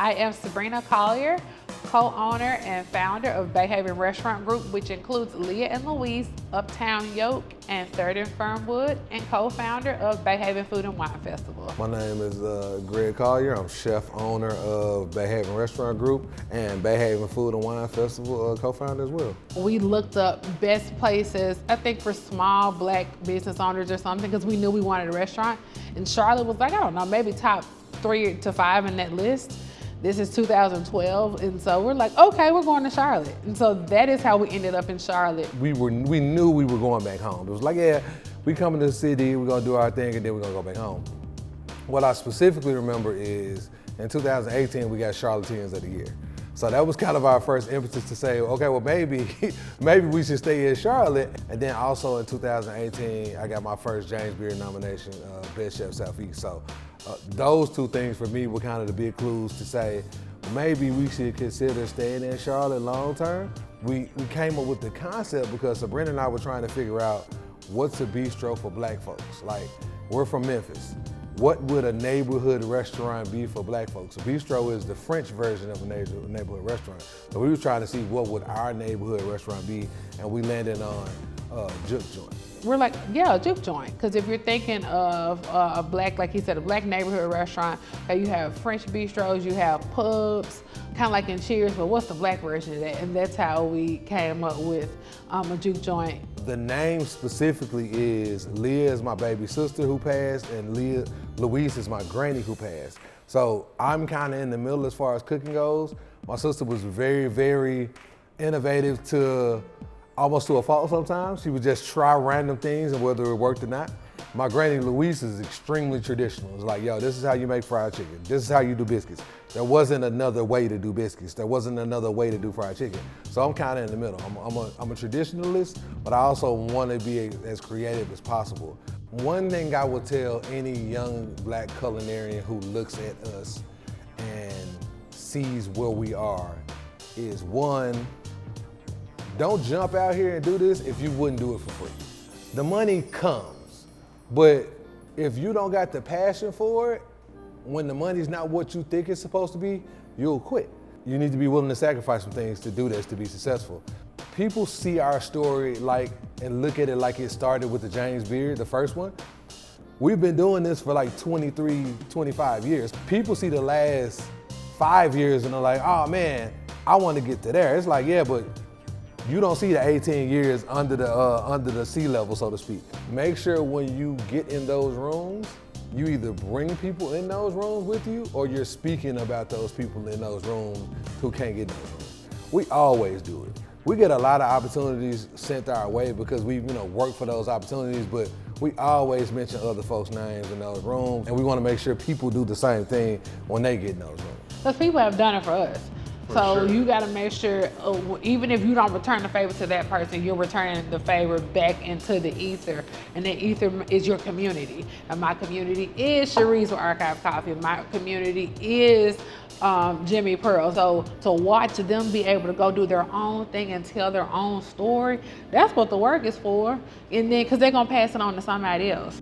I am Subrina Collier, co-owner and founder of Bay Haven Restaurant Group, which includes Leah and Louise, Uptown, Yolk, and 3rd and Fernwood, and co-founder of Bay Haven Food and Wine Festival. My name is Greg Collier. I'm chef owner of Bay Haven Restaurant Group and Bay Haven Food and Wine Festival co-founder as well. We looked up best places, I think for small Black business owners or something, because we knew we wanted a restaurant. And Charlotte was like, I don't know, maybe top 3 to 5 in that list. This is 2012, and so we're like, okay, we're going to Charlotte. And so that is how we ended up in Charlotte. We knew we were going back home. It was like, yeah, we coming to the city, we're gonna do our thing, and then we're gonna go back home. What I specifically remember is, in 2018, we got Charlotteans of the Year. So that was kind of our first impetus to say, okay, well maybe we should stay in Charlotte. And then also in 2018, I got my first James Beard nomination, Best Chef Southeast. So those two things for me were kind of the big clues to say, maybe we should consider staying in Charlotte long term. We came up with the concept because Subrina and I were trying to figure out what's a bistro for Black folks. Like, we're from Memphis. What would a neighborhood restaurant be for Black folks? A bistro is the French version of a neighborhood restaurant. So we were trying to see what would our neighborhood restaurant be, and we landed on Juke Joint. We're like, yeah, a juke joint. Because if you're thinking of a Black, like he said, a Black neighborhood restaurant, you have French bistros, you have pubs, kind of like in Cheers, but what's the Black version of that? And that's how we came up with a juke joint. The name specifically is Leah is my baby sister who passed, and Louise is my granny who passed. So I'm kind of in the middle as far as cooking goes. My sister was very, very innovative to almost to a fault sometimes. She would just try random things and whether it worked or not. My granny Louise is extremely traditional. It's like, yo, this is how you make fried chicken. This is how you do biscuits. There wasn't another way to do biscuits. There wasn't another way to do fried chicken. So I'm kind of in the middle. I'm a traditionalist, but I also want to be as creative as possible. One thing I would tell any young Black culinarian who looks at us and sees where we are is, one, don't jump out here and do this if you wouldn't do it for free. The money comes, but if you don't got the passion for it, when the money's not what you think it's supposed to be, you'll quit. You need to be willing to sacrifice some things to do this, to be successful. People see our story and look at it like it started with the James Beard, the first one. We've been doing this for like 23, 25 years. People see the last 5 years and they're like, oh man, I want to get to there. It's like, yeah, but you don't see the 18 years under the sea level, so to speak. Make sure when you get in those rooms, you either bring people in those rooms with you or you're speaking about those people in those rooms who can't get in those rooms. We always do it. We get a lot of opportunities sent our way because we work for those opportunities, but we always mention other folks' names in those rooms, and we want to make sure people do the same thing when they get in those rooms. Because people have done it for us. So you got to make sure, even if you don't return the favor to that person, you're returning the favor back into the ether. And the ether is your community. And my community is Cherie's with Archive Coffee. My community is Jimmy Pearl. So to watch them be able to go do their own thing and tell their own story, that's what the work is for. And then, because they're going to pass it on to somebody else.